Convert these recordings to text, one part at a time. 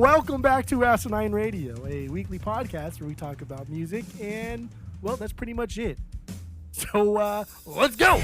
Welcome back to Asinine Radio, a weekly podcast where we talk about music, and, well, that's pretty much it. So, let's go!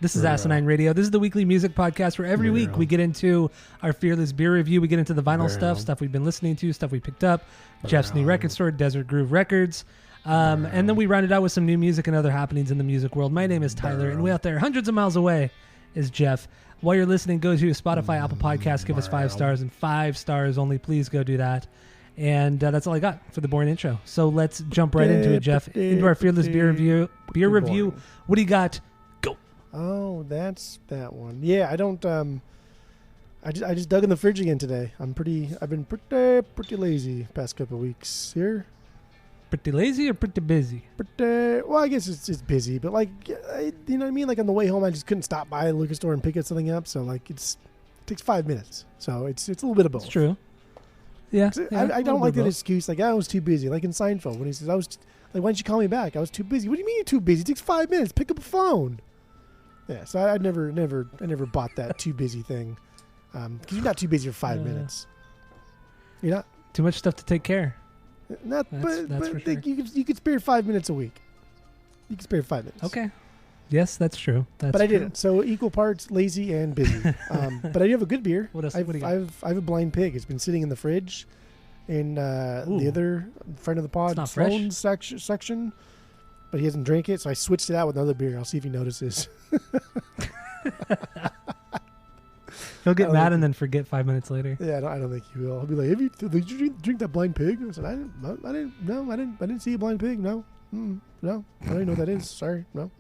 This is Asinine Radio. This is the weekly music podcast where every week we get into our Fearless beer review. We get into the vinyl stuff we've been listening to, stuff we picked up, Jeff's new record store, Desert Groove Records. And then we round it out with some new music and other happenings in the music world. My name is Tyler, and way out there, hundreds of miles away, is Jeff. While you're listening, go to Spotify, Apple Podcasts, give us 5 stars, and 5 stars only. Please go do that. And that's all I got for the boring intro. So let's jump right into it, Jeff. Into our Fearless beer review. What do you got? Go. Oh, that's that one. Yeah, I don't. I just dug in the fridge again today. I've been pretty lazy past couple of weeks here. Pretty lazy or pretty busy? Well, I guess it's busy, but like, you know what I mean? Like on the way home, I just couldn't stop by the liquor store and pick something up. So like, it takes 5 minutes. So it's a little bit of both. It's true. Yeah. I don't like that excuse. Like, I was too busy. Like in Seinfeld when he says, why didn't you call me back? I was too busy. What do you mean you're too busy? It takes 5 minutes. Pick up a phone. Yeah. So I never bought that too busy thing. Because you're not too busy for 5 minutes. You're not. Too much stuff to take care. But for sure. you could spare 5 minutes a week. You could spare 5 minutes. Okay. Yes, that's true. But I didn't. So equal parts lazy and busy. But I do have a good beer. What else? I have a Blind Pig. It's been sitting in the fridge in the other friend of the pod phone section. But he hasn't drank it, so I switched it out with another beer. I'll see if he notices. He'll get mad and then forget 5 minutes later. Yeah, I don't think he will. He'll be like, did you drink that Blind Pig? I said, I didn't see a Blind Pig. No. No. I don't even know what that is. Sorry. No.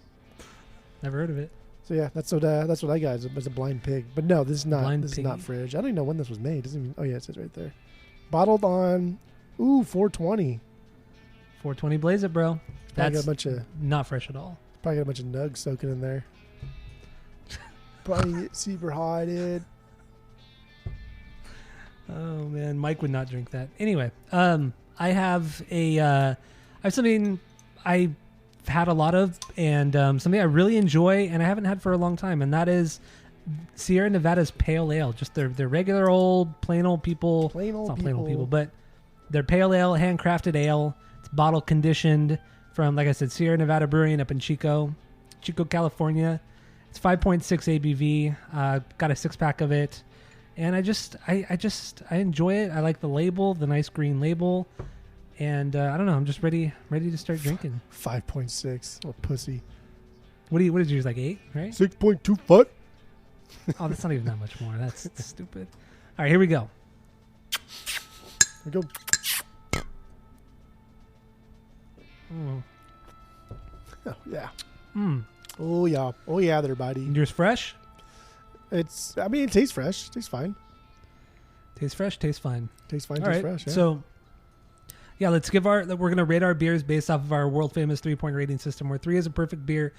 Never heard of it. So yeah, that's what I got. It was a Blind Pig. But no, this is not. This Pig. is not fridge. I don't even know when this was made. It doesn't even, oh yeah, it says right there. Bottled on 420. 420 Blaze It, bro. That's got a bunch of not fresh at all. Probably got a bunch of nugs soaking in there. Probably get super hot, dude. Oh man, Mike would not drink that. Anyway, I have something I've had a lot of, and something I really enjoy, and I haven't had for a long time, and that is Sierra Nevada's Pale Ale. Just their regular old plain old people. Plain old people, but their Pale Ale, handcrafted ale. It's bottle conditioned from, like I said, Sierra Nevada Brewing up in Chico, California. It's 5.6 ABV. Got a 6-pack of it. And I enjoy it. I like the label, the nice green label, and I don't know. I'm just ready to start drinking. 5.6, what pussy? What did you use? Like 8, right? 6.2 foot. Oh, that's not even that much more. That's stupid. All right, here we go. Here we go. Oh yeah. Oh yeah. Oh yeah, there, buddy. Yours fresh? It tastes fresh. Tastes fine. Tastes fresh, tastes fine. Tastes fine, All tastes right. fresh. Yeah. So, yeah, we're going to rate our beers based off of our world-famous 3-point rating system, where 3 is a perfect beer,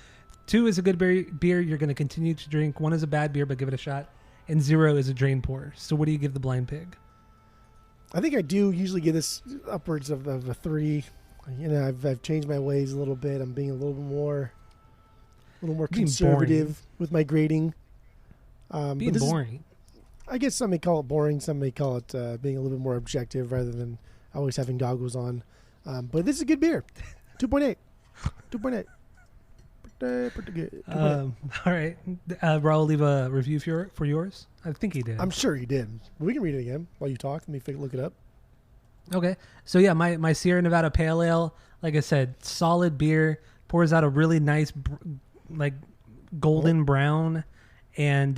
2 is a good beer you're going to continue to drink, 1 is a bad beer but give it a shot, and 0 is a drain pour. So what do you give the Blind Pig? I think I do usually give this upwards of a 3. You know, I've changed my ways a little bit. I'm being a little more conservative with my grading. Being boring. I guess some may call it boring. Some may call it being a little bit more objective rather than always having goggles on. But this is a good beer. 2.8. 2.8. Pretty good. All right. Raul, leave a review for yours. I think he did. I'm sure he did. We can read it again while you talk. Let me look it up. Okay. So, yeah, my Sierra Nevada Pale Ale, like I said, solid beer. Pours out a really nice, golden brown. And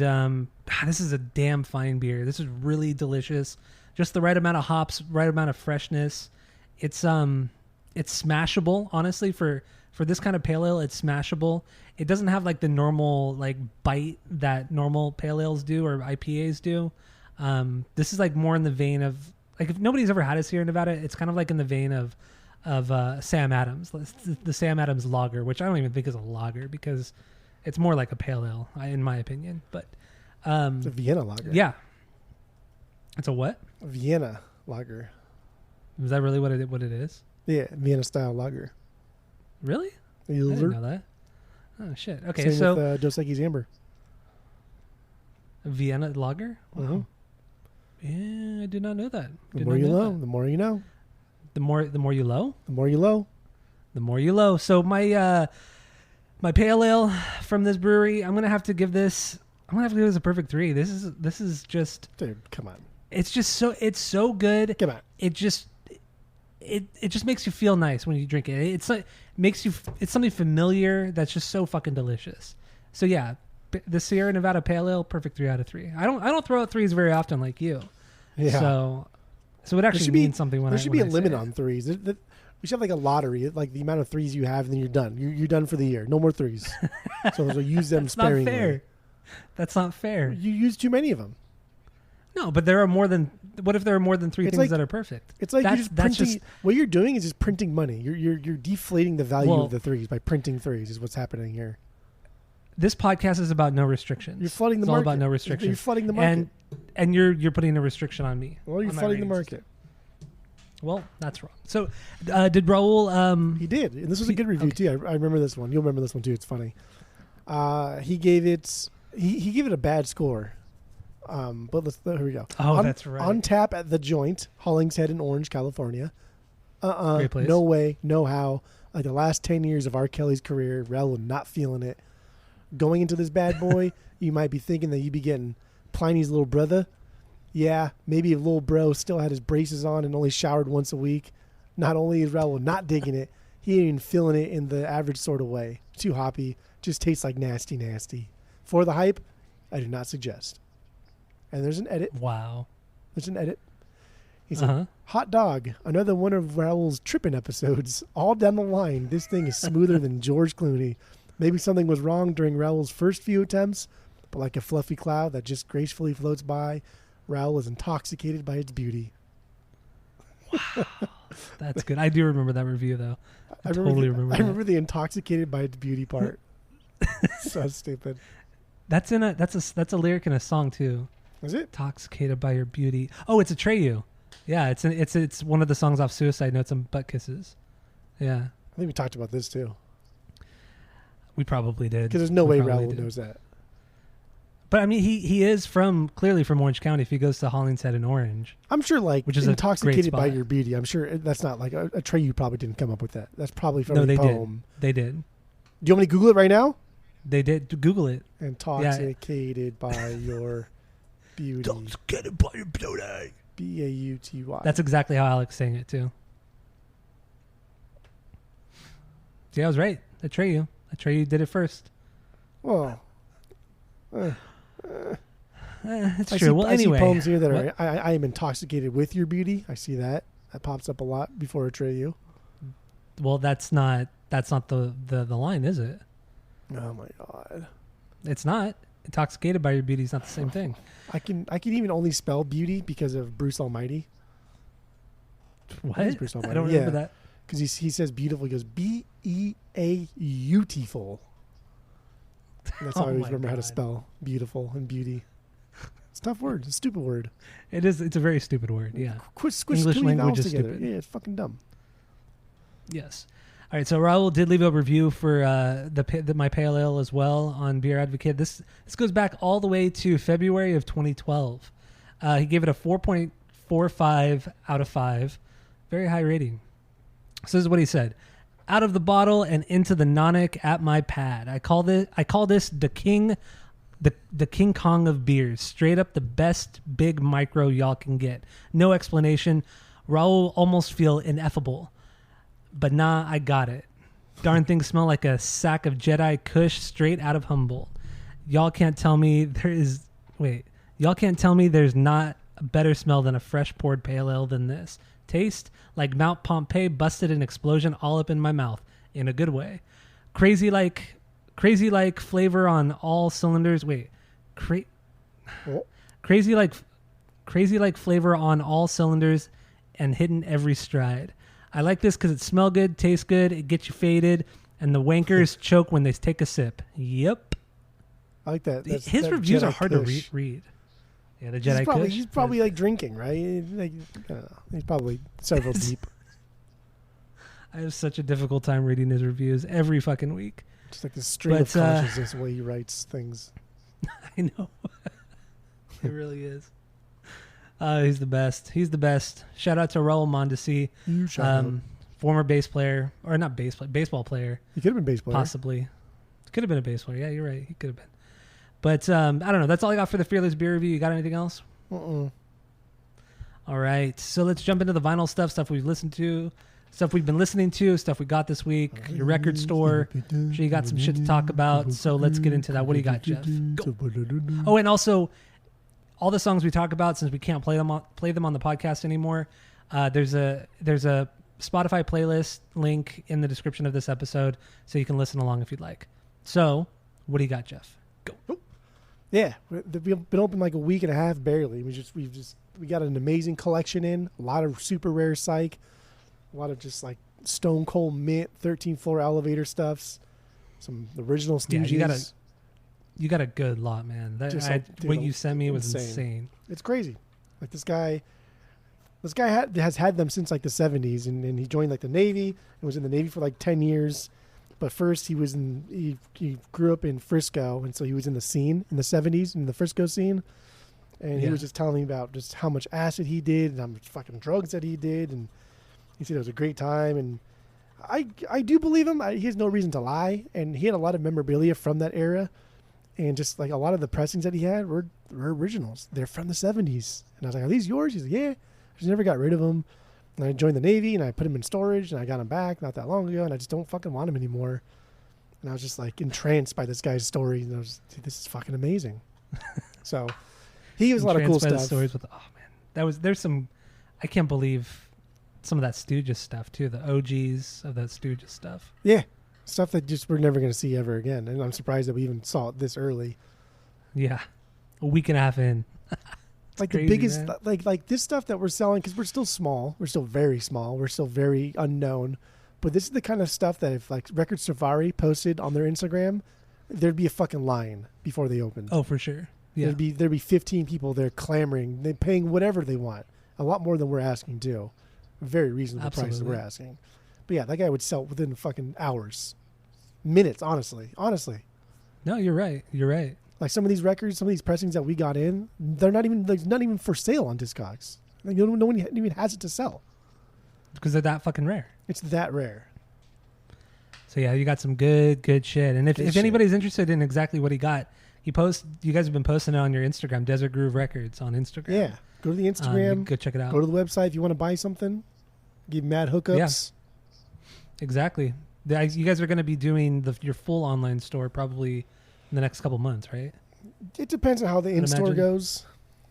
this is a damn fine beer. This is really delicious. Just the right amount of hops, right amount of freshness. It's smashable, honestly, for this kind of pale ale. It's smashable. It doesn't have like the normal like bite that normal pale ales do or IPAs do. This is like more in the vein of, like, if nobody's ever had a Sierra Nevada, it's kind of like in the vein of Sam Adams, the Sam Adams lager, which I don't even think is a lager because it's more like a pale ale, in my opinion. But It's a Vienna lager. yeah, it's a what? A Vienna lager. Is that really what it is? Yeah, Vienna style lager. Really? I didn't know that. Oh shit. Okay, Same so with Dos Equis Amber. Vienna lager. Wow. Mm-hmm. Yeah, I did not know that. The more you know, the more you know. The more you low. The more you low. The more you low. So my my pale ale from this brewery, I'm gonna have to give this a perfect 3. This is just, Dude, come on. it's so good. Come on. It just makes you feel nice when you drink it. It's like it's something familiar that's just so fucking delicious. So yeah, the Sierra Nevada Pale Ale, perfect 3 out of 3. I don't throw out 3s very often like you. Yeah. So it actually means something when there I should be a when I limit say it. on 3s. We should have like a lottery, like the amount of 3s you have, and then you're done. You're done for the year. No more 3s. So use them That's sparingly. not fair. That's not fair. You use too many of them. No, but there are more than. What if there are more than 3 It's things like- that are perfect? It's like you're just printing. just What you're doing is just printing money. You're deflating the value Well- of the 3s by printing 3s. Is what's happening here. this podcast is about no restrictions. You're flooding the It's market. all about no You're restrictions. flooding the market. And you're putting a restriction on me. Well, you're on my flooding the ratings. market. Well, that's wrong. So, did Raul? He did, and this was a good review too. I remember this one. You'll remember this one too. It's funny. He gave it. He gave it a bad score. But here we go. Oh, that's right. On tap at the Joint, Hollingshead in Orange, California. Great place. No way, no how. Like the last 10 years of R. Kelly's career, Raul not feeling it. Going into this bad boy, you might be thinking that you'd be getting Pliny's little brother. Yeah, maybe if little bro still had his braces on and only showered once a week. Not only is Raul not digging it, he ain't even feeling it in the average sort of way. Too hoppy, just tastes like nasty, nasty. For the hype, I do not suggest. And there's an edit. Wow. There's an edit. He said, Uh-huh. hot dog, another one of Raul's tripping episodes. All down the line, this thing is smoother than George Clooney. Maybe something was wrong during Raul's first few attempts, but like a fluffy cloud that just gracefully floats by, Raul is intoxicated by its beauty. That's good. I do remember that review though. I remember totally the, remember I that. remember the intoxicated by its beauty part. So stupid. That's a lyric in a song too. Is it? Intoxicated by your beauty. Oh, it's Atreyu. Yeah, it's one of the songs off Suicide Notes and Butt Kisses. Yeah, I think we talked about this too. we probably did. Because there's no We way probably Raul did. knows that. But I mean, he is clearly from Orange County. If he goes to Hollingshead in Orange, I'm sure, like, Which is a great intoxicated by spot. your beauty. I'm sure that's not like a Trey. You probably didn't come up with that. That's probably from No, a they did. poem. they did. Do you want me to Google it right now? They did. Google it. Intoxicated by your beauty. Intoxicated by your beauty. Beauty. That's exactly how Alex sang it too. See, I was right. Atreyu did it first. Well, It's I true. see, Well, I anyway, see poems here that What? are I am intoxicated with your beauty. I see that. That pops up a lot before Atreyu. Well, that's not the line, is it? Oh my god. It's not. Intoxicated by your beauty is not the same thing. I can even only spell beauty because of Bruce Almighty. What? That is Bruce I Almighty. don't remember that. Because he says beautiful. He goes beautiful. That's how I Oh always my remember how to God. spell beautiful and beauty. It's a tough word. It's a stupid word. It is. It's a very stupid word. Yeah. Squish English too many language vowels is together. stupid. Yeah, it's fucking dumb. Yes. All right. So Raul did leave a review for my pale ale as well on Beer Advocate. This goes back all the way to February of 2012. He gave it a 4.45 out of 5. Very high rating. So this is what he said. Out of the bottle and into the nonic at my pad. I call this the king Kong of beers. Straight up the best big micro y'all can get. No explanation. Raul almost feel ineffable. But nah, I got it. Darn things smell like a sack of Jedi Kush straight out of Humboldt. Y'all can't tell me there's not a better smell than a fresh poured pale ale than this. Taste like Mount Pompeii busted an explosion all up in my mouth in a good way. Crazy like flavor on all cylinders. Crazy like flavor on all cylinders and hitting every stride. I like this because it smells good, tastes good, it gets you faded, and the wankers choke when they take a sip. Yep. I like that. His that reviews Jedi are hard Kush. to read. Yeah, the Jedi Kush. He's probably like drinking, right? Like, I don't know. He's probably several deep. I have such a difficult time reading his reviews every fucking week. Just like this stream of consciousness way he writes things. I know. It really is. He's the best. He's the best. Shout out to Raul Mondesi, former bass player, or not bass player, baseball player. He could have been bass player. Possibly. Could have been a bass player. Yeah, you're right. He could have been. But I don't know. That's all I got for the Fearless Beer Review. You got anything else? Uh-uh. All right. So let's jump into the vinyl stuff we've listened to, stuff we've been listening to, stuff we got this week, your record store. I'm sure you got some shit to talk about. So let's get into that. What do you got, Jeff? Go. Oh, and also, all the songs we talk about, since we can't play them on the podcast anymore, there's a Spotify playlist link in the description of this episode, so you can listen along if you'd like. So, what do you got, Jeff? Go. Yeah, we've been open like a week and a half, barely. We got an amazing collection in, a lot of super rare psych, a lot of just like stone cold mint 13th floor elevator stuffs, some original Stooges. Yeah, you got a good lot, man. What you sent me was insane. It's crazy. Like this guy has had them since like the 70s, and he joined like the Navy and was in the Navy for like 10 years. But first he grew up in Frisco, and so he was in the scene in the 70s, in the Frisco scene. And he was just telling me about just how much acid he did and how much fucking drugs that he did. And he said it was a great time. And I do believe him. He has no reason to lie. And he had a lot of memorabilia from that era. And just like a lot of the pressings that he had were originals. They're from the 70s. And I was like, are these yours? He's like, yeah. I just never got rid of them. And I joined the Navy and I put them in storage and I got them back not that long ago. And I just don't fucking want them anymore. And I was just like entranced by this guy's story. And I was, dude, this is fucking amazing. So he has a lot of cool stuff. The stories with, oh man, there's some, I can't believe some of that Stooges stuff too. The OGs of that Stooges stuff. Yeah. Stuff that just we're never going to see ever again. And I'm surprised that we even saw it this early. Yeah. A week and a half in. Like crazy, the biggest, man. like this stuff that we're selling, because we're still small. We're still very small. We're still very unknown. But this is the kind of stuff that if like Record Safari posted on their Instagram, there'd be a fucking line before they opened. Oh, for sure. Yeah. There'd be 15 people there clamoring. They're paying whatever they want. A lot more than we're asking too. Very reasonable prices we're asking. But yeah, that guy would sell within fucking hours. Minutes, honestly. No, you're right. You're right. Like some of these records, some of these pressings that we got in, they're not even for sale on Discogs. Like no one even has it to sell. Because they're that fucking rare. It's that rare. So yeah, you got some good shit. And if anybody's interested in exactly what he got, you guys have been posting it on your Instagram, Desert Groove Records on Instagram. Yeah. Go to the Instagram. Go check it out. Go to the website if you want to buy something. Give mad hookups. Yeah. Exactly. You guys are going to be doing your full online store probably in the next couple months, right? It depends on how the in-store goes.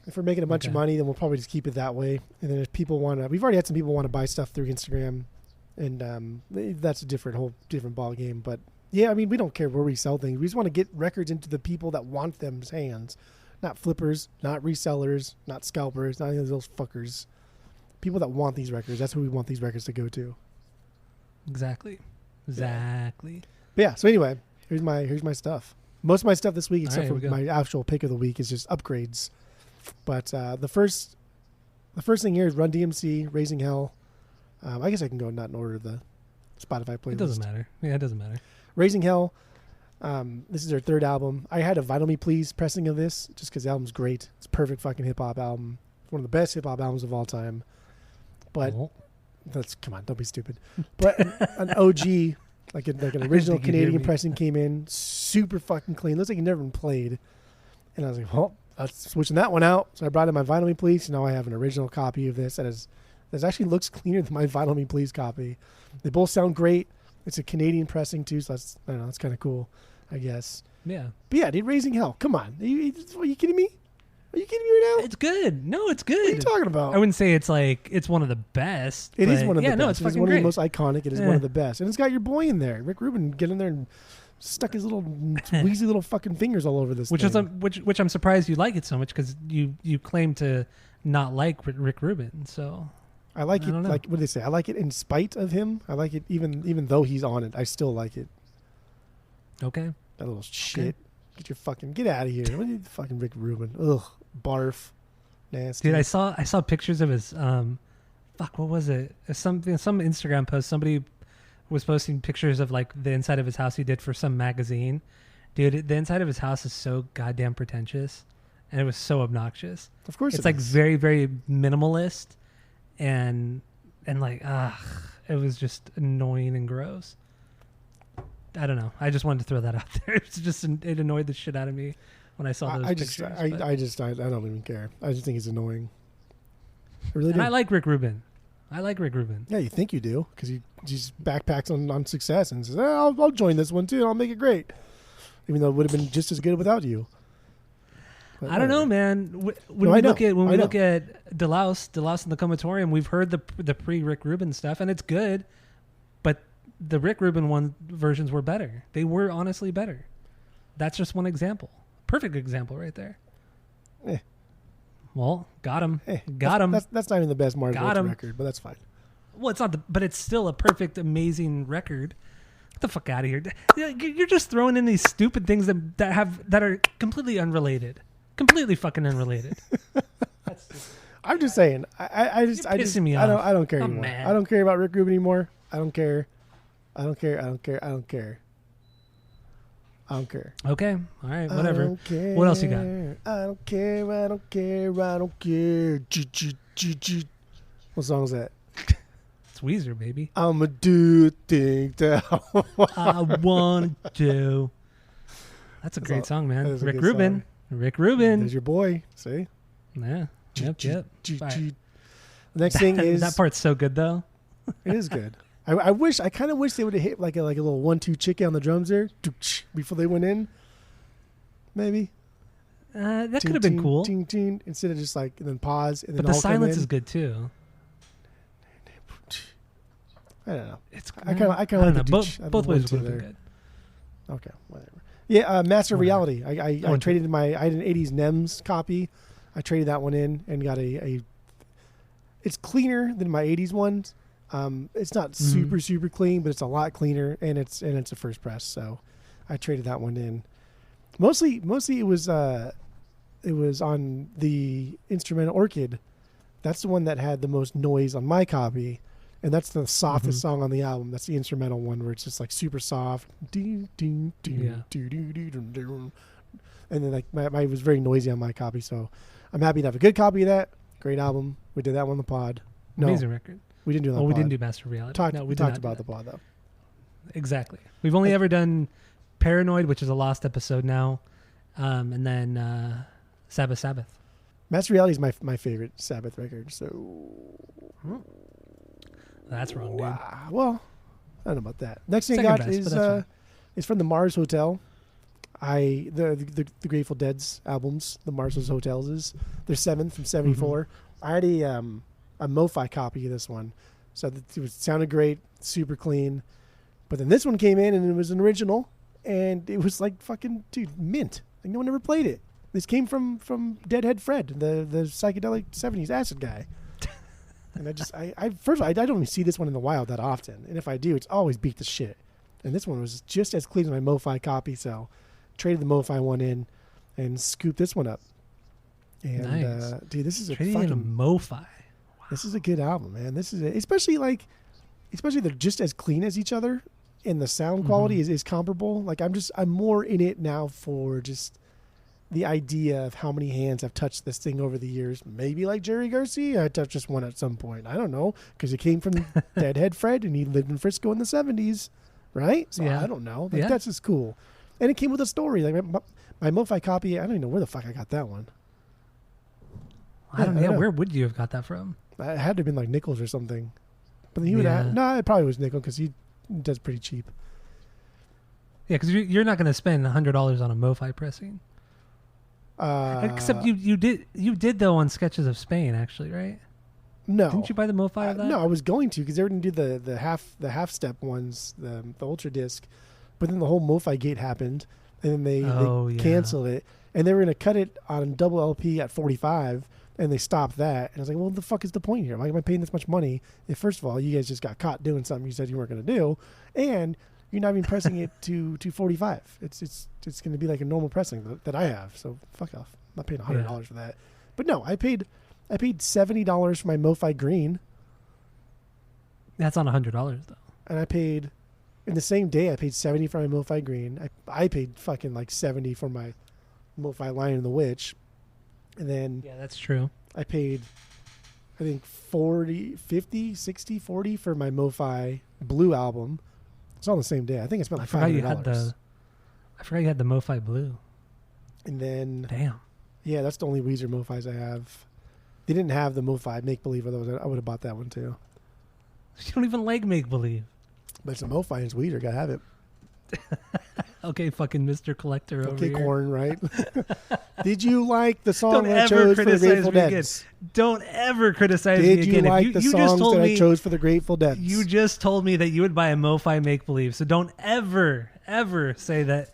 If we're making a bunch of money, then we'll probably just keep it that way. And then if people want to, we've already had some people want to buy stuff through Instagram, and that's a whole different ball game. But yeah, I mean, we don't care where we sell things. We just want to get records into the people that want them's hands, not flippers, not resellers, not scalpers, not any of those fuckers. People that want these records. That's who we want these records to go to. Exactly. But yeah. So anyway, here's my stuff. Most of my stuff this week, except for my actual pick of the week, is just upgrades. But the first thing here is Run DMC, Raising Hell. I guess I can go not in order the Spotify playlist. It doesn't matter. Yeah, it doesn't matter. Raising Hell. This is their third album. I had a Vinyl Me Please pressing of this just because the album's great. It's a perfect fucking hip hop album. It's one of the best hip hop albums of all time. But come on, don't be stupid. But an OG, like an original Canadian pressing came in, super fucking clean. Looks like it never been played. And I was like, well, I'm switching that one out. So I brought in my Vinyl Me Please. And now I have an original copy of this that actually looks cleaner than my Vinyl Me Please copy. They both sound great. It's a Canadian pressing too, so that's, I don't know, that's kind of cool, I guess. Yeah. But yeah, dude, Raising Hell. Come on. Are you kidding me? Are you kidding me right now? It's good. No, it's good. What are you talking about? I wouldn't say it's one of the best. It is one of the best. No, it's fucking one great. of the most iconic. It is one of the best. And it's got your boy in there. Rick Rubin get in there and stuck his little wheezy little fucking fingers all over this thing. Which I'm surprised you like it so much because you claim to not like Rick Rubin. So I like I it. don't know. Like what do they say? I like it in spite of him. I like it even though he's on it. I still like it. Okay. That little shit. Get out of here. What are you fucking Rick Rubin? Ugh, barf, nasty. Dude, I saw pictures of his what was it? Some Instagram post. Somebody was posting pictures of like the inside of his house he did for some magazine. Dude, the inside of his house is so goddamn pretentious, and it was so obnoxious. Of course, It's like very, very minimalist, and like it was just annoying and gross. I don't know. I just wanted to throw that out there. It annoyed the shit out of me when I saw those pictures. I don't even care. I just think he's annoying. I really and do. I like Rick Rubin. Yeah, you think you do because he just backpacks on success and says, I'll join this one too. And I'll make it great, even though it would have been just as good without you. But I don't know, man. When No, we I know. look at Delouse in the Comatorium, we've heard the pre Rick Rubin stuff, and it's good. But the Rick Rubin versions were better. They were honestly better. That's just one example. Perfect example right there. Eh. Well, got him. Got him. That's not even the best Mars Got Volta him. record, but that's fine. Well, it's not but it's still a perfect, amazing record. Get the fuck out of here! You're just throwing in these stupid things that are completely unrelated, completely fucking unrelated. That's just, I'm just saying. I just pissing me I off. don't care I'm anymore. mad. I don't care about Rick Rubin anymore. I don't care. I don't care. okay, all right, I whatever. don't care. What else you got? I don't care. I don't care. I don't care. What song is that? It's Weezer, baby. I'ma do things that I want to. That's a That's great all- song, man. that is a Rick good Rubin. song. Rick Rubin. There's your boy. See? Yeah. Yep. The Right. next thing is That part's so good though. it is good. I kind of wish they would have hit like a little 1-2 chicken on the drums there before they went in. Maybe That could have been cool. Ting, ting, instead of just like and then pause and then But the all come silence in. is good too. I don't know. It's I kind of like don't the know. Both I both want ways to would have been there. good. Okay, whatever. Yeah, Master of Whatever. Reality. I One, traded I had an 80s NEMS copy. I traded that one in and got a it's cleaner than my 80s ones. It's not Mm-hmm. super clean, but it's a lot cleaner and it's a first press. So I traded that one in. Mostly it was on the instrumental Orchid. That's the one that had the most noise on my copy. And that's the softest song on the album. That's the instrumental one where it's just like super soft. And then like it was very noisy on my copy. So I'm happy to have a good copy of that. Great album. We did that one on the pod. No, Amazing record. we didn't do that. Oh, we didn't do Master of Reality. No, We did talked not do about that. the pod though. Exactly. We've only ever done Paranoid, which is a lost episode now, and then Sabbath. Master Reality is my favorite Sabbath record. So That's wrong, dude. well, I don't know about that. Next thing I Second got best, but that's fine. is from the Mars Hotel. The Grateful Dead's albums, the Mars Hotels is their 7th from '74. I had a MoFi copy of this one, so it sounded great, super clean. But then this one came in and it was an original, and it was like fucking mint. Like no one ever played it. This came from Deadhead Fred, the psychedelic '70s acid guy. And first of all, I don't even see this one in the wild that often. And if I do, it's always beat the shit. And this one was just as clean as my MoFi copy, so traded the MoFi one in and scooped this one up. And Nice. dude, this is a Trading in a fucking MoFi. this is a good album, man. This is especially they're just as clean as each other, and the sound quality is comparable. Like I'm more in it now for just the idea of how many hands have touched this thing over the years. Maybe like Jerry Garcia, I touched this one at some point. I don't know, because it came from Deadhead Fred, and he lived in Frisco in the '70s, right? So Yeah. I don't know. Like Yeah. that's just cool, and it came with a story. Like my MoFi copy, I don't even know where the fuck I got that one. I don't I don't know. know. Where would you have got that from? It had to have been like Nichols or something. But then he would Yeah. have, no, it probably was Nickel because he does pretty cheap. Yeah, because you're not going to spend $100 on a MoFi pressing. Except you did though on Sketches of Spain, actually, right? No. Didn't you buy the MoFi of that? No, I was going to because they were going to do the half step ones, the Ultra Disc, but then the whole MoFi gate happened, and then they Oh, yeah. canceled it, and they were going to cut it on double LP at 45, and they stopped that. And I was like, well, the fuck is the point here? Why am I paying this much money if, first of all, you guys just got caught doing something you said you weren't going to do, and you're not even pressing it to 245. It's going to be like a normal pressing that I have. So fuck off. I'm not paying $100 for that. But no, I paid $70 for my MoFi Green. That's on $100 though. And I paid, in the same day, I paid $70 for my MoFi Green. I paid fucking like $70 for my MoFi Lion and the Witch. And then Yeah, that's true. I paid, I think 40, 50, 60, 40 for my MoFi Blue album. It's all on the same day. I think I spent like $500. I forgot you had the MoFi Blue. And then, Damn. yeah, that's the only Weezer MoFis I have. They didn't have the MoFi Make Believe, otherwise I would have bought that one too. You don't even like Make Believe. But it's a MoFi and it's Weezer. Gotta have it. Okay, fucking Mr. Collector over Okay, here. Corn, right? Did you like the song Don't that I ever chose for the criticize Grateful me again. Dead? Don't ever criticize me Did you again. like If the you just songs told that me I chose for the Grateful Dead? you just told me that you would buy a MoFi Make Believe. So don't ever say that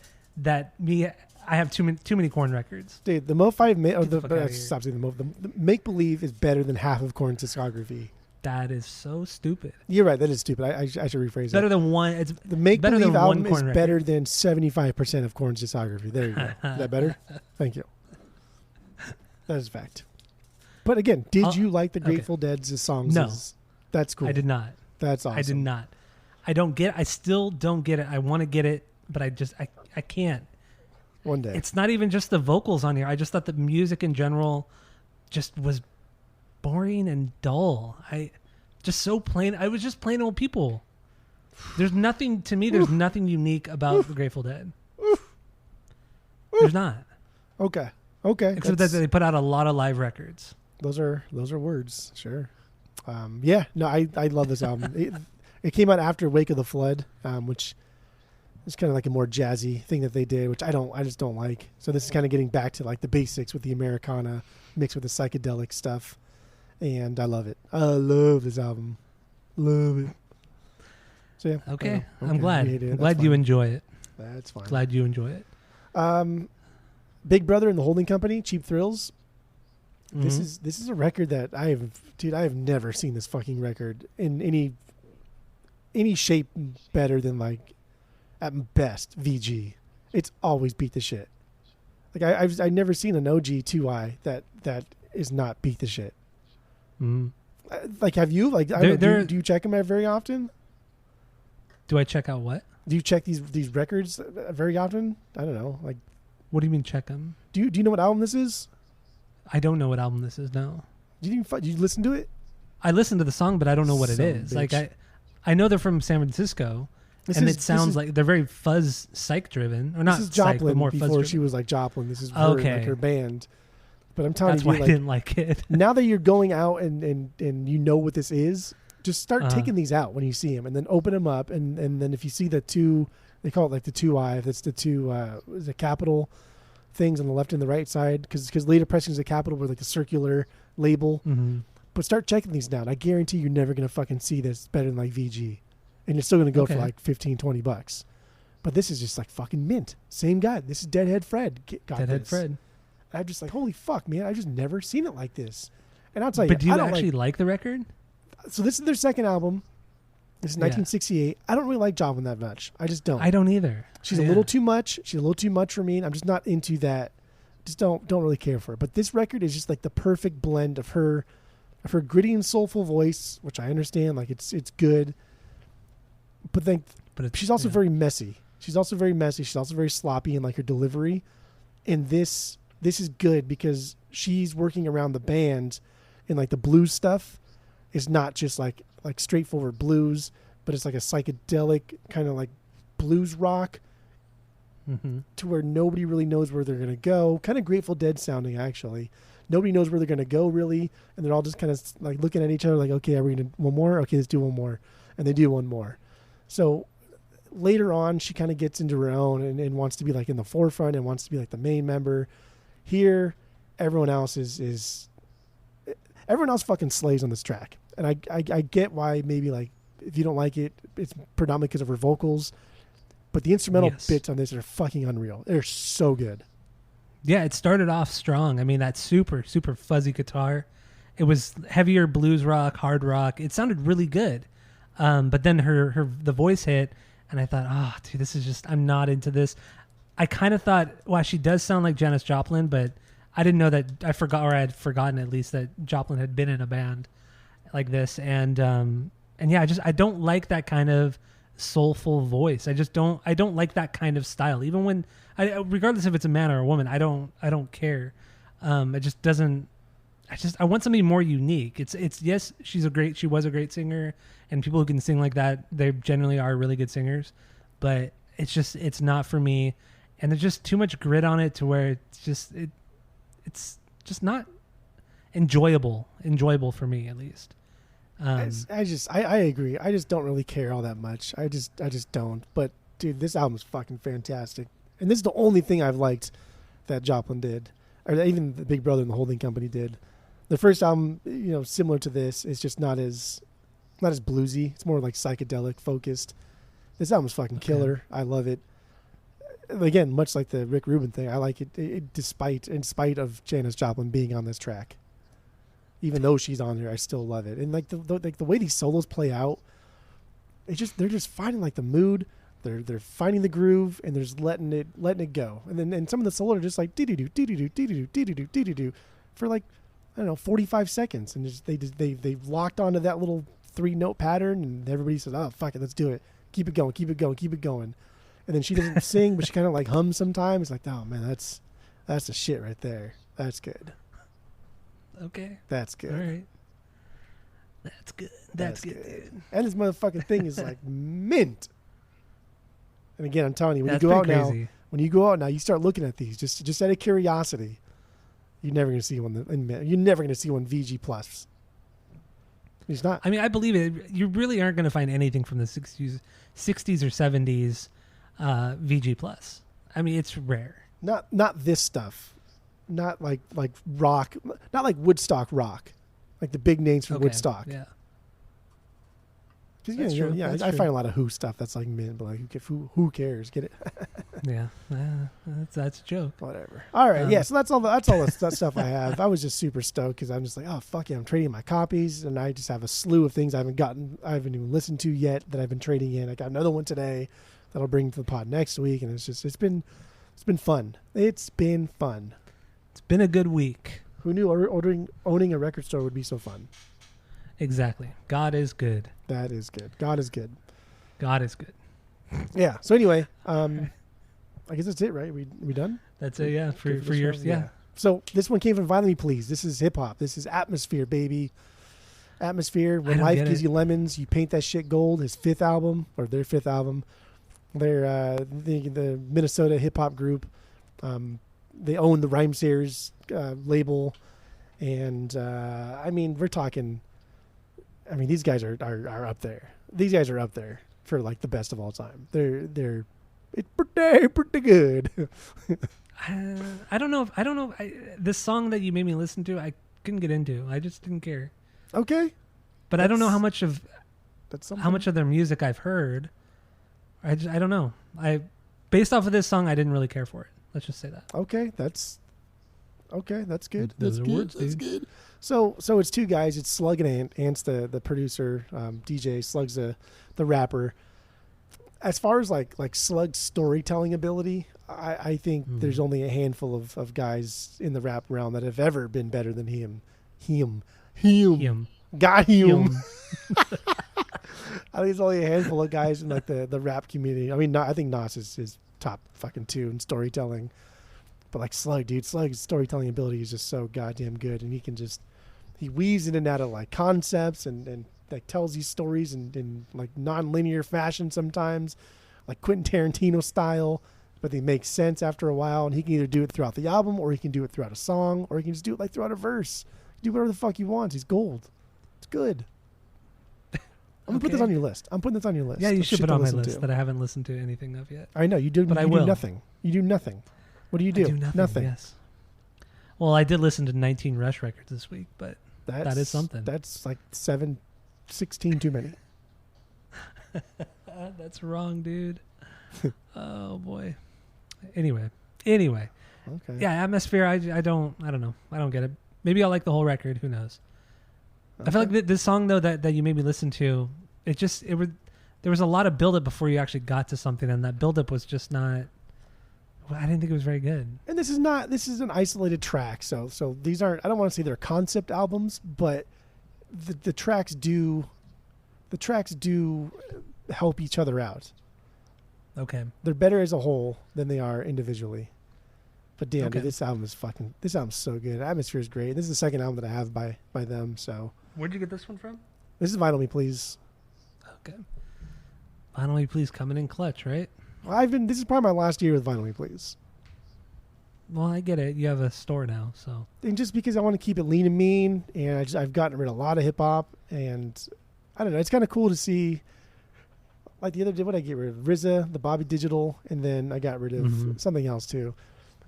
I have too many Corn records. Dude, the MoFi, fuck outta here. stop saying the Make Believe is better than half of Korn's discography. That is so stupid. You're right. That is stupid. I should rephrase Better that. than one. It's The Make better Believe than one album is Korn record. better than 75% of Korn's discography. There you go. Is that better? Thank you. That is a fact. But again, did you like the Grateful Dead's songs? No. That's cool. I did not. That's awesome. I did not. I still don't get it. I want to get it, but I can't. One day. It's not even just the vocals on here. I just thought the music in general just was boring and dull. Just so plain. I was just plain old people. There's nothing to me. There's nothing unique about the Grateful Dead. There's not. Okay. Except that they put out a lot of live records. Those are words. Sure. Yeah. No, I love this album. It came out after Wake of the Flood, which is kind of like a more jazzy thing that they did, which I just don't like. So this is kind of getting back to like the basics with the Americana mixed with the psychedelic stuff. And I love it. I love this album. Love it. So yeah. Okay. Oh, I'm glad. we hate it. I'm glad That's you fine. enjoy it. That's fine. Glad you enjoy it. Big Brother and the Holding Company, Cheap Thrills. This Mhm. is a record that I have never seen this fucking record in any shape better than like at best VG. It's always beat the shit. Like I've never seen an OG 2i that is not beat the shit. Mhm. Like have you? Like I don't know, do you check them very often? Do I check out what? Do you check these records very often? I don't know. Like What do you mean check them? do you know what album this is? I don't know what album this is now. Did you listen to it? I listened to the song, but I don't know what Son it of is. a Like bitch. I know they're from San Francisco, it sounds like they're very fuzz psych driven, or not This is psych, Joplin but more before fuzz she driven. was like Joplin. This is her, Okay. like her band. But I'm telling That's you, why I like, didn't like it. now that you're going out and you know what this is, just start Uh-huh. taking these out when you see them, and then open them up, and then if you see the two, they call it like the 2i. If it's the two, is it capital things on the left and the right side? Because later pressings of capital were like a circular label. Mm-hmm. But start checking these down. I guarantee you're never gonna fucking see this better than like VG, and you're still gonna go for Okay. like $15-$20. But this is just like fucking mint. Same guy. This is Deadhead Fred. Got Deadhead this. Fred. I'm just like, holy fuck, man! I've just never seen it like this. And I'll tell you, But do you I don't actually like the record? so this is their second album. This is Yeah. 1968. I don't really like Joplin that much. I just don't. I don't either. She's a little too much. She's a little too much for me. And I'm just not into that. Just don't really care for her. But this record is just like the perfect blend of her gritty and soulful voice, which I understand. Like it's good. But then But she's also very messy. She's also very messy. She's also very sloppy in like her delivery. And this is good because she's working around the band, and like the blues stuff is not just like straightforward blues, but it's like a psychedelic kind of like blues rock Mm-hmm. to where nobody really knows where they're going to go. Kind of Grateful Dead sounding, actually. Nobody knows where they're going to go, really. And they're all just kind of like looking at each other like, okay, are we going to one more? Okay, let's do one more. And they do one more. So later on, she kind of gets into her own and wants to be like in the forefront and wants to be like the main member. Here, everyone else everyone else fucking slays on this track. And I get why maybe like if you don't like it, it's predominantly because of her vocals. But the instrumental Yes. bits on this are fucking unreal. They're so good. Yeah, it started off strong. I mean, that super, super fuzzy guitar. It was heavier blues rock, hard rock. It sounded really good. But then the voice hit, and I thought, oh, dude, this is just, I'm not into this. I kind of thought, wow, she does sound like Janis Joplin, but I didn't know that, I had forgotten at least that Joplin had been in a band like this. And yeah, I don't like that kind of soulful voice. I don't like that kind of style. Even when, regardless if it's a man or a woman, I don't care. It just doesn't, I want something more unique. It's yes, she was a great singer, and people who can sing like that, they generally are really good singers, but it's not for me. And there's just too much grit on it to where it's just not enjoyable for me, at least. I agree. I just don't really care all that much. I just don't. But dude, this album's fucking fantastic. And this is the only thing I've liked that Joplin did, or that even the Big Brother and the Holding Company did. The first album, similar to this, is just not as bluesy. It's more like psychedelic focused. This album's fucking killer. I love it. Again, much like the Rick Rubin thing, I like it, in spite of Janis Joplin being on this track. Even though she's on here, I still love it. And like the way these solos play out, they're just finding like the mood. They're finding the groove, and they're just letting it go. And then some of the solos are just like dee-doo-doo, dee-doo-doo, dee-doo-doo, dee-doo-doo, dee-doo-doo for like, I don't know, 45 seconds. And they've locked onto that little 3-note pattern, and everybody says, oh, fuck it, let's do it. Keep it going, keep it going, keep it going. And then she doesn't sing, but she kind of like hums sometimes. It's like, oh man, that's the shit right there. That's good. Okay. That's good. All right. That's good. That's good, dude. And this motherfucking thing is like mint. And again, I'm telling you, when That's you go out crazy. now, you start looking at these just out of curiosity. You're never gonna see one. You're never gonna see one VG Plus. He's not. I mean, I believe it. You really aren't going to find anything from the 60s or 70s VG Plus. I mean, it's rare. Not this stuff. Not like rock. Not like Woodstock rock. Like the big names from Woodstock. Yeah. Because I find a lot of Who stuff that's like mint, but like who cares? Get it? Yeah, that's a joke. Whatever. All right, yeah. So that's all that stuff I have. I was just super stoked because I'm just like, oh fuck yeah, I'm trading my copies, and I just have a slew of things I haven't even listened to yet that I've been trading in. I got another one today that I'll bring to the pod next week, and it's been fun. It's been fun. It's been a good week. Who knew owning a record store would be so fun? Exactly. God is good. That is good. God is good. God is good. Yeah. So anyway, I guess that's it, right? We done? That's it. Yeah. For yours. Yeah. So this one came from Violent Me Please. This is hip hop. This is Atmosphere, baby. Atmosphere. When life gives you lemons, you paint that shit gold. His fifth album, or their fifth album. They're the Minnesota hip hop group. They own the Rhymesayers label, and I mean, we're talking. I mean, these guys are up there. These guys are up there for like the best of all time. It's pretty good. I don't know. This song that you made me listen to, I couldn't get into. I just didn't care. Okay, but I don't know how much of their music I've heard. I don't know. Based off of this song, I didn't really care for it. Let's just say that. Okay, that's good. Those are words, that's dude. good. So it's two guys. It's Slug and Ant. Ant's the producer, DJ. Slug's the rapper. As far as like Slug's storytelling ability, I think there's only a handful of guys in the rap realm that have ever been better than him. Got him. I think there's only a handful of guys in like the rap community. I mean, I think Nas is top fucking 2 in storytelling. But like Slug, dude, Slug's storytelling ability is just so goddamn good, and he weaves in and out of like concepts and like tells these stories in like non-linear fashion sometimes, like Quentin Tarantino style, but they make sense after a while. And he can either do it throughout the album, or he can do it throughout a song, or he can just do it like throughout a verse. Do whatever the fuck he wants. He's gold. It's good. I'm gonna put this on your list. I'm putting this on your list. Yeah, you should put to on my listen list to. that I haven't listened to anything of yet. I know you do, but I you will. do nothing. You do nothing. What do you do? I do nothing. Yes. Well, I did listen to 19 Rush records this week, but that is something. That's like 16 too many. That's wrong, dude. Oh boy. Anyway, Okay. Yeah, Atmosphere. I don't know. I don't get it. Maybe I'll like the whole record. Who knows? I feel like this song though that you made me listen to, there was a lot of buildup before you actually got to something, and that buildup was just not. I didn't think it was very good. And this is an isolated track, so these aren't. I don't want to say they're concept albums, but the tracks do help each other out. Okay. They're better as a whole than they are individually. But damn, Okay. dude, this album's so good. Atmosphere is great. This is the second album that I have by them. So Where'd you get this one from? this is Vinyl Me Please. Okay. Vinyl Me Please coming in clutch, right? This is probably my last year with Vinyl Me Please. Well, I get it. You have a store now, so. And just because I want to keep it lean and mean, and I've gotten rid of a lot of hip hop, and I don't know, it's kind of cool to see. Like the other day, what I get rid of? RZA, the Bobby Digital, and then I got rid of something else too.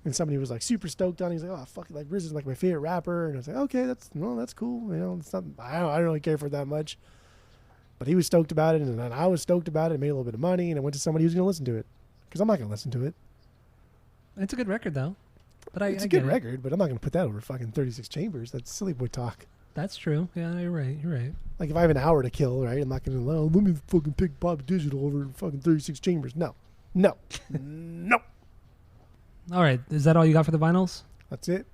And somebody was like super stoked on it. He's like, "Oh fuck, like RZA's like my favorite rapper," and I was like, "Okay, that's cool." You know, it's not. I don't really care for it that much. But he was stoked about it, and then I was stoked about it. I made a little bit of money, and I went to somebody who's going to listen to it because I'm not going to listen to it. It's a good record, though. But It's a good record, but I'm not going to put that over fucking 36 Chambers. That's silly boy talk. That's true. Yeah, you're right. You're right. Like if I have an hour to kill, right? I'm not going to let me fucking pick Bobby Digital over fucking 36 Chambers. No. No. All right. Is that all you got for the vinyls? That's it.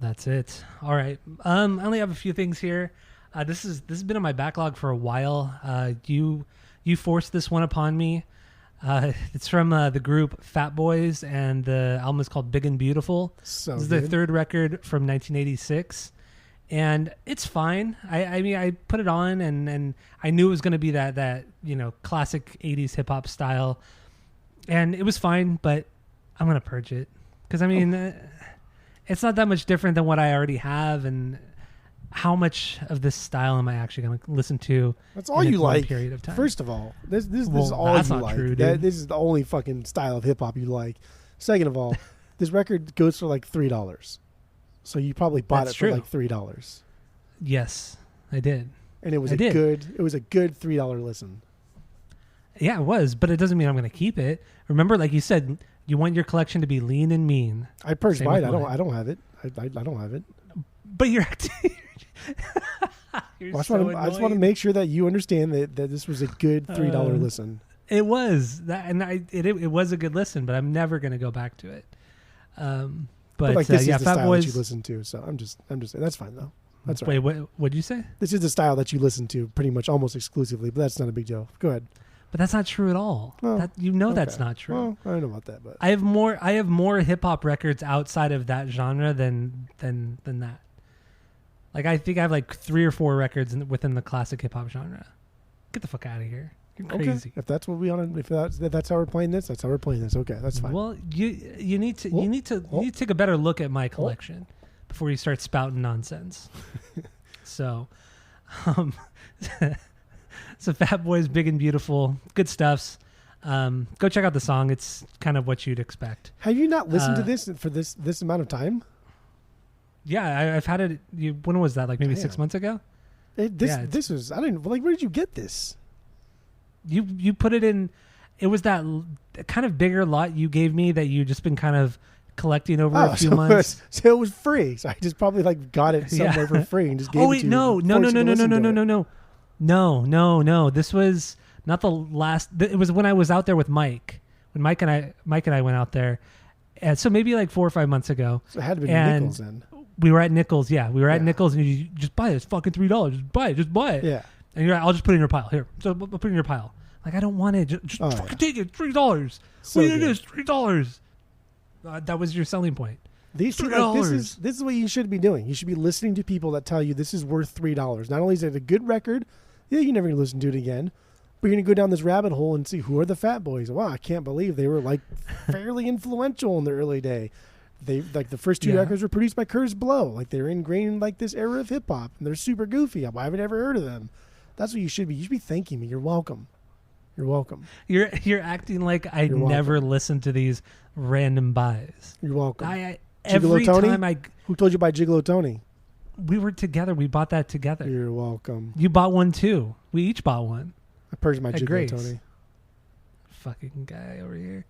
That's it. All right. I only have a few things here. This has been on my backlog for a while. You forced this one upon me. It's from the group Fat Boys, and the album is called Big and Beautiful. So this is good. their third record from 1986, and it's fine. I mean, I put it on, and I knew it was going to be that classic 80s hip hop style, and it was fine. But I'm going to purge it because I mean, it's not that much different than what I already have, and how much of this style am I actually going to listen to? That's all in a you long like. period of time? First of all, this is Well, all that's you not like. true, dude. This is the only fucking style of hip hop you like. Second of all, this record goes for like $3, so you probably bought That's it true. for like $3, Yes, I did. and it was I a did. good $3 listen. Yeah, it was, but it doesn't mean I'm going to keep it. Remember, like you said, you want your collection to be lean and mean. I purged Same mine. with mine. I don't have it. I don't have it. But you're acting. You're I so just want to annoying. make sure that you understand that this was a good $3 listen. It was that, and it was a good listen, but I'm never going to go back to it. But like this yeah, is the Fat style Boys. that you listen to. So I'm just saying that's fine though. That's Wait, right. what'd you say? This is the style that you listen to pretty much almost exclusively, but that's not a big deal. Go ahead. But that's not true at all. Well, That's Okay. not true. Well, I don't know about that, but I have more hip hop records outside of that genre than that. Like I think I have like 3 or 4 records within the classic hip hop genre. Get the fuck out of here! You're crazy. okay. If that's what we want to, if that's how we're playing this, that's how we're playing this. Okay, that's fine. Well, you need to take a better look at my collection before you start spouting nonsense. So, so Fat Boys, Big and Beautiful, good stuffs. Go check out the song. It's kind of what you'd expect. Have you not listened to this for this amount of time? Yeah, I've had it. When was that? Like maybe Damn. 6 months ago. This was I didn't like. Where did you get this? You put it in. It was that kind of bigger lot you gave me that you just been kind of collecting over a few months. So it was free. So I just probably like got it somewhere for free and just gave Oh it wait, to you. no. No. This was not the last. It was when I was out there with Mike. When Mike and I went out there, and so maybe like 4 or 5 months ago. So it had to be And Nichols then. we were at Nichols. Yeah, we were at Yeah. Nichols, and you just buy it. It's fucking $3. Just buy it. Just buy it. Yeah. And you're like, I'll just put it in your pile. Here, so I'll put it in your pile. Like I don't want it. Just Oh, fucking yeah. take it. $3. So What it good. is $3. That was your selling point. These two, $3. this is what you should be doing. You should be listening to people that tell you this is worth $3. Not only is it a good record, yeah, you're never gonna listen to it again, but you're gonna go down this rabbit hole and see who are the Fat Boys. Wow, I can't believe they were like fairly influential in the early day. They like the first 2 Yeah. records were produced by Curtis Blow. Like they're ingrained in like this era of hip hop, and they're super goofy. Why have I never heard of them? That's what you should be. You should be thanking me. You're welcome. You're welcome. You're acting like I You're welcome. never listened to these random buys. You're welcome. Every Gigolo Tony? time Who told you about Gigolo Tony? we were together, we bought that together. You're welcome. You bought one too. We each bought one. I purged my At Gigolo Grace. Tony. Fucking guy over here.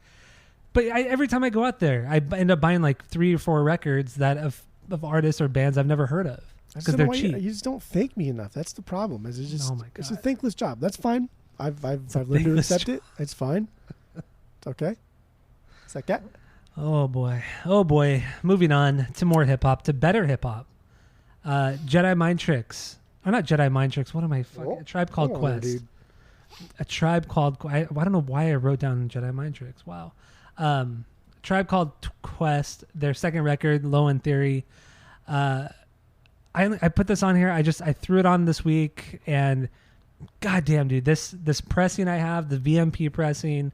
But every time I go out there, I end up buying like 3 or 4 records that of artists or bands I've never heard of because they're cheap. You just don't thank me enough. That's the problem. Is it's just Oh my God. it's a thankless job. That's fine. I've learned to accept it. It's fine. It's okay. It's like that. Oh boy. Moving on to more hip hop, to better hip hop. Jedi Mind Tricks. Or not Jedi Mind Tricks. What am I fucking? A Tribe Called Quest. Dude. A Tribe Called. I don't know why I wrote down Jedi Mind Tricks. Wow. Tribe Called Quest. Their second record, Low End Theory. I put this on here. I threw it on this week, and goddamn, dude, this pressing I have, the VMP pressing,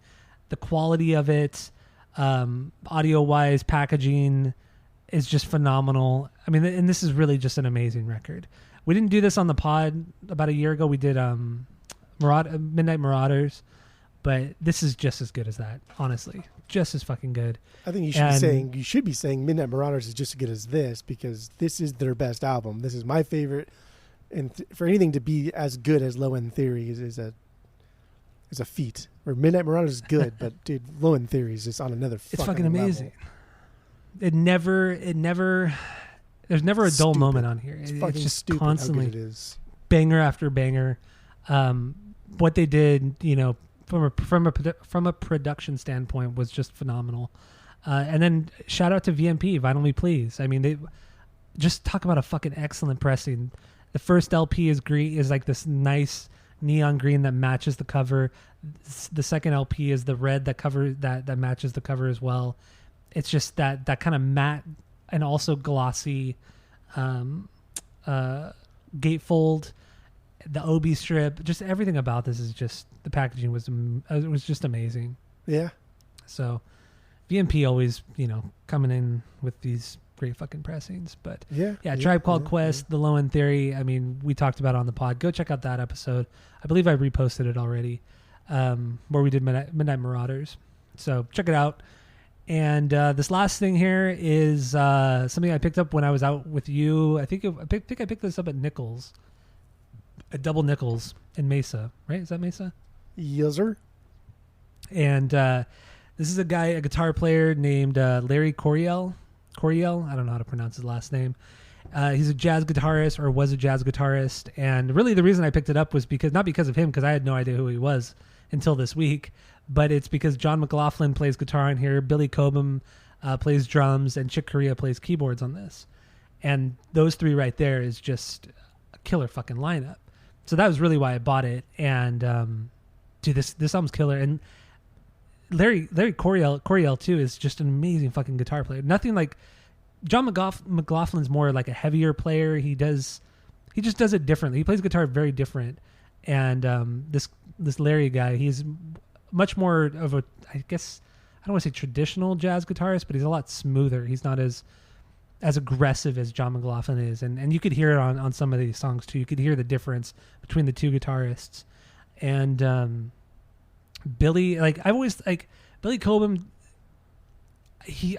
the quality of it, audio wise, packaging is just phenomenal. I mean, and this is really just an amazing record. We didn't do this on the pod about a year ago. We did Midnight Marauders, but this is just as good as that. Honestly, just as fucking good. I think you should be saying Midnight Marauders is just as good as this, because this is their best album. This is my favorite, and for anything to be as good as Low End Theory is a feat. Where Midnight Marauders is good, but dude, Low End Theory is just on another. It's fucking amazing. Level. There's never a dull moment on here. It's just stupid constantly how good it is. Banger after banger. What they did, from a production standpoint, was just phenomenal. And then shout out to VMP, Vinyl Me Please. I mean, they just talk about a fucking excellent pressing. The first LP is green, is like this nice neon green that matches the cover. The second LP is the red that matches the cover as well. It's just that kind of matte and also glossy gatefold, the OB strip, just everything about this is just, the packaging was just amazing. Yeah. So VMP always, coming in with these great fucking pressings. But Tribe Called Quest, The Low End Theory. I mean, we talked about it on the pod. Go check out that episode. I believe I reposted it already, where we did Midnight Marauders. So check it out. And this last thing here is something I picked up when I was out with you. I think I picked this up at Nichols, at Double Nichols in Mesa, right? Is that Mesa? Yes, sir. And this is a guitar player named Larry Coryell. Coryell, I don't know how to pronounce his last name. He's a jazz guitarist, or was a jazz guitarist. And really the reason I picked it up was not because of him, because I had no idea who he was until this week. But it's because John McLaughlin plays guitar on here, Billy Cobham plays drums, and Chick Corea plays keyboards on this. And those 3 right there is just a killer fucking lineup. So that was really why I bought it. And dude, this album's killer. And Larry Coryell too is just an amazing fucking guitar player. Nothing like John McLaughlin's more like a heavier player. He just does it differently. He plays guitar very different. And this Larry guy, he's much more of a, I guess, I don't want to say traditional jazz guitarist, but he's a lot smoother. He's not as aggressive as John McLaughlin is. And you could hear it on some of these songs too. You could hear the difference between the 2 guitarists. And Billy, Billy Cobham,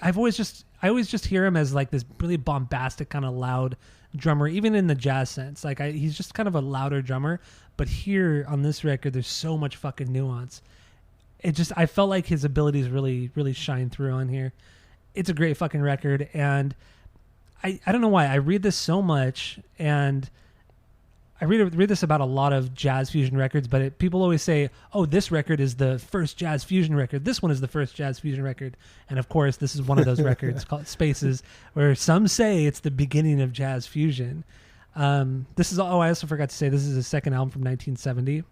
I always just hear him as like this really bombastic kind of loud drummer, even in the jazz sense. Like he's just kind of a louder drummer, but here on this record, there's so much fucking nuance. I felt like his abilities really, really shine through on here. It's a great fucking record. And I don't know why I read this so much, and I read this about a lot of jazz fusion records, but people always say, oh, this record is the first jazz fusion record. This one is the first jazz fusion record. And of course, this is one of those records called Spaces, where some say it's the beginning of jazz fusion. I also forgot to say, this is his second album from 1970.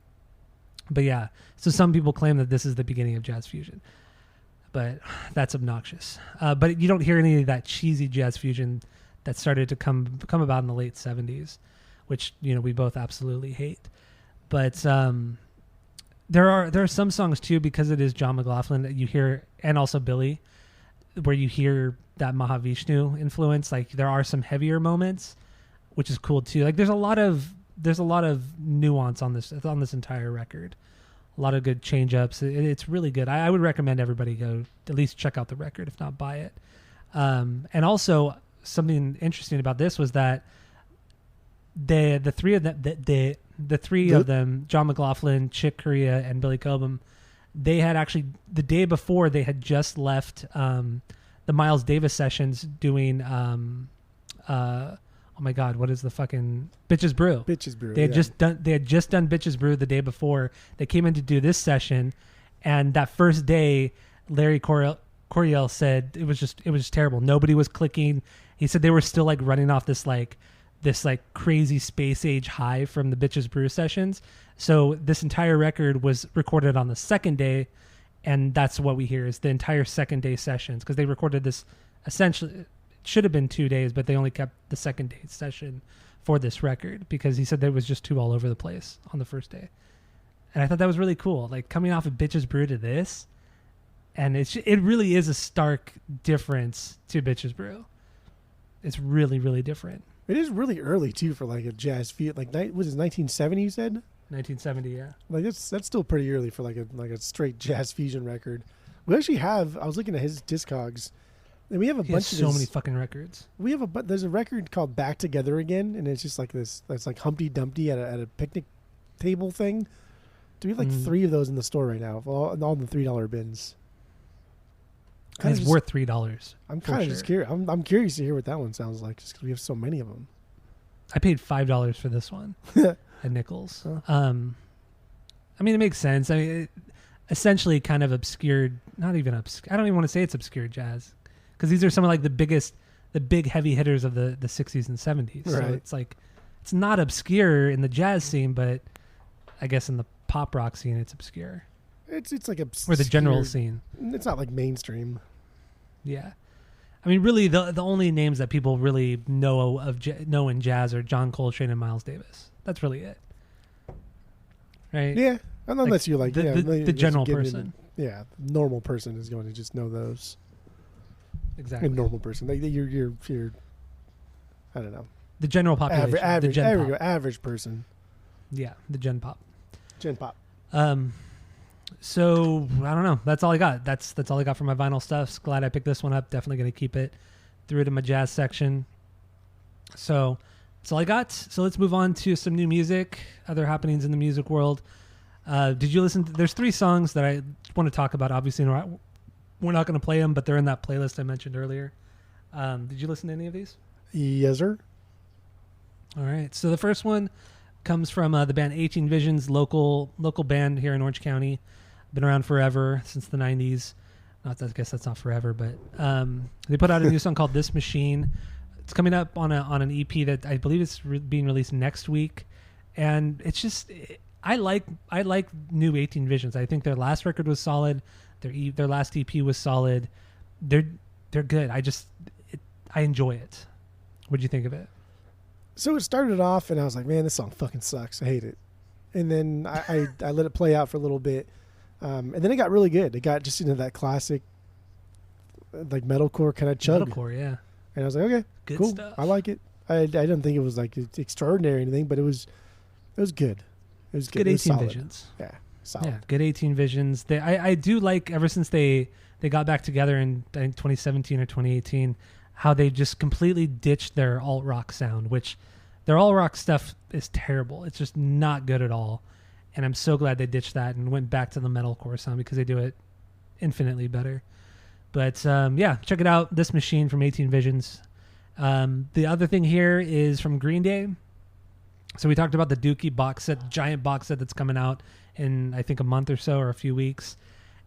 But yeah, so some people claim that this is the beginning of jazz fusion, but that's obnoxious. But you don't hear any of that cheesy jazz fusion that started to come about in the late 70s. Which, we both absolutely hate. But there are some songs too, because it is John McLaughlin, that you hear, and also Billy, where you hear that Mahavishnu influence. Like there are some heavier moments, which is cool too. Like there's a lot of nuance on this entire record. A lot of good change ups. It's really good. I would recommend everybody go at least check out the record, if not buy it. And also something interesting about this was that the 3 of them, the 3 of them, John McLaughlin, Chick Corea, and Billy Cobham, they had actually the day before they had just left the Miles Davis sessions doing oh my God, what is the fucking Bitches Brew? Bitches Brew. They had just done Bitches Brew the day before. They came in to do this session, and that first day, Larry Coryell said it was just terrible. Nobody was clicking. He said they were still like running off this crazy space age high from the Bitches Brew sessions. So this entire record was recorded on the second day, and that's what we hear is the entire second day sessions, because they recorded this essentially, it should have been 2 days, but they only kept the second day session for this record because he said there was just too all over the place on the first day. And I thought that was really cool, like coming off of Bitches Brew to this, and it really is a stark difference to Bitches Brew. It's really, really different. It is really early too for like a jazz feel. Like was it 1970? You said 1970, yeah. Like that's still pretty early for like a straight jazz fusion record. We actually have. I was looking at his Discogs, and we have a bunch of so many fucking records. We have there's a record called Back Together Again, and it's just like this. That's like Humpty Dumpty at a picnic table thing. Do we have like 3 of those in the store right now? All in the $3 bins. And it's worth $3. I'm kind of just curious. I'm curious to hear what that one sounds like, just because we have so many of them. I paid $5 for this one at Nichols. Huh. I mean, it makes sense. I mean, it essentially kind of obscured, not even obscure. I don't even want to say it's obscure jazz, because these are some of like the big heavy hitters of the 60s and 70s. Right. So it's like, it's not obscure in the jazz scene, but I guess in the pop rock scene, it's obscure. It's like obscure. Or the general scene. It's not like mainstream. Yeah. I mean, really, the only names that people really know in jazz are John Coltrane and Miles Davis. That's really it. Right? Yeah. Unless you're like the general person. Normal person is going to just know those. Exactly. A normal person. Like you're I don't know. The general population. Average. The There we go. Average person. Yeah, the Gen Pop. Gen Pop. So I don't know. That's all I got. That's all I got for my vinyl stuff. Glad I picked this one up. Definitely going to keep it. Threw it in my jazz section. So that's all I got. So let's move on to some new music, other happenings in the music world. Did you listen? There's 3 songs that I want to talk about. Obviously, we're not going to play them, but they're in that playlist I mentioned earlier. Did you listen to any of these? Yes, sir. All right. So the first one comes from the band 18 Visions, local band here in Orange County. Been around forever, since the 90s. I guess that's not forever, but they put out a new song called This Machine. It's coming up on an EP that I believe is being released next week, and it's just I like new 18 Visions. I think their last record was solid. Their last EP was solid. They're good. I enjoy it. What'd you think of it? So it started off, and I was like, man, this song fucking sucks. I hate it. And then I let it play out for a little bit. And then it got really good. It got just into that classic, like metalcore kind of chug. Metalcore, yeah. And I was like, okay, good cool. stuff. I like it. I didn't think it was like extraordinary or anything, but it was good. It was good. Good 18 Visions. Yeah, solid. Yeah, good 18 Visions. I do like, ever since they got back together in I think 2017 or 2018, how they just completely ditched their alt rock sound, which their alt rock stuff is terrible. It's just not good at all. And I'm so glad they ditched that and went back to the metalcore sound, because they do it infinitely better. But yeah, check it out. This Machine from 18 Visions. The other thing here is from Green Day. So we talked about the Dookie box set, giant box set that's coming out in I think a month or so, or a few weeks.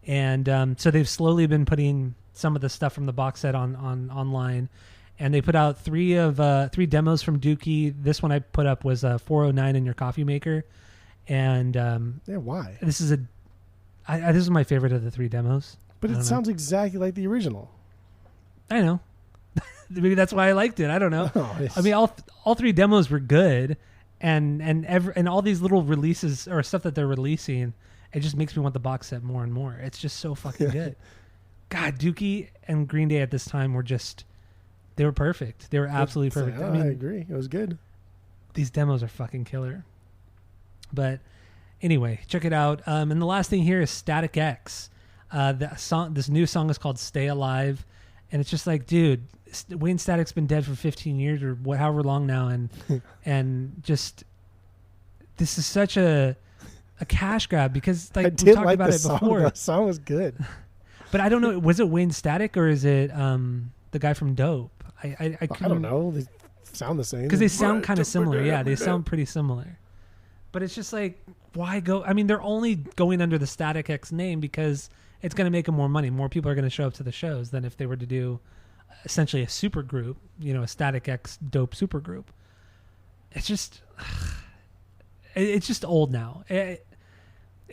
And so they've slowly been putting some of the stuff from the box set on online. And they put out 3 demos from Dookie. This one I put up was 409 in Your Coffee Maker. And why? This is this is my favorite of the 3 demos. But it sounds exactly like the original. I know. Maybe that's why I liked it. I don't know. Oh, I mean, all 3 demos were good, and all these little releases or stuff that they're releasing, it just makes me want the box set more and more. It's just so fucking good. God, Dookie and Green Day at this time they were perfect. They were absolutely perfect. I agree. It was good. These demos are fucking killer. But anyway, check it out. And the last thing here is Static X. This new song is called Stay Alive. And it's just like, dude, Wayne Static's been dead for 15 years or however long now. And just, this is such a a cash grab because I like we did talked like about the it song. before. The song was good. But I don't know. Was it Wayne Static or is it the guy from Dope? I I don't know. They sound the same. because they sound kind of similar. Yeah, they sound pretty similar. But it's just like, why go? I mean, they're only going under the Static X name because it's going to make them more money. More people are going to show up to the shows than if they were to do essentially a super group, a Static X Dope super group. It's just, it's just old now. It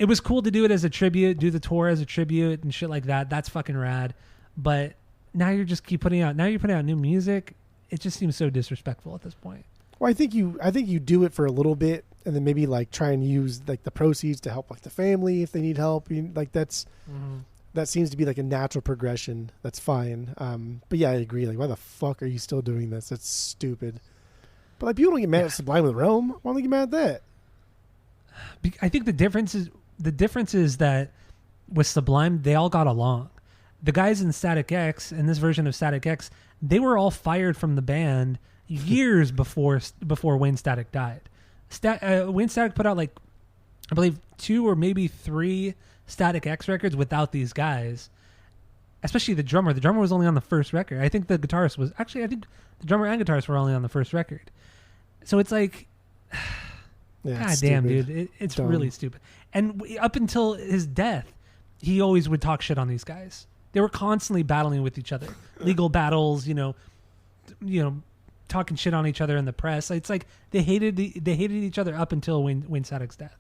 was cool to do it as a tribute, do the tour as a tribute and shit like that. That's fucking rad. But now you're putting out new music. It just seems so disrespectful at this point. Well, I think you do it for a little bit, and then maybe like try and use like the proceeds to help like the family if they need help. Like that seems to be like a natural progression. That's fine. But yeah, I agree. Like, why the fuck are you still doing this? That's stupid. But like, people don't get mad at Sublime with Rome. Why don't they get mad at that? I think the difference is that with Sublime, they all got along. The guys in Static X, in this version of Static X, they were all fired from the band years before Wayne Static died. Wayne Static put out like, I believe 2 or maybe 3 Static X records without these guys. Especially the drummer. The drummer was only on the first record. I think the guitarist was actually. I think the drummer and guitarist were only on the first record. So it's like, God damn, dude, it's Dumb. really stupid. And up until his death, he always would talk shit on these guys. They were constantly battling with each other, legal battles. Talking shit on each other in the press. It's like they hated each other up until Wayne Static's death.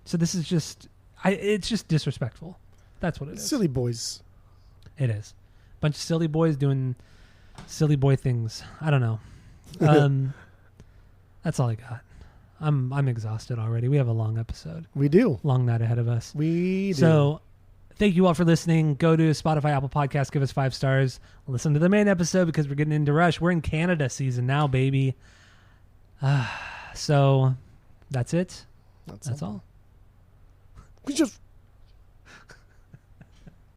So this is just, it's just disrespectful. That's what it is. Silly boys. It is. Bunch of silly boys doing silly boy things. I don't know. That's all I got. I'm exhausted already. We have a long episode. We do. Long night ahead of us. We do. So thank you all for listening. Go to Spotify, Apple Podcasts, give us 5 stars. Listen to the main episode because we're getting into Rush. We're in Canada season now, baby. So that's it. That's all. We just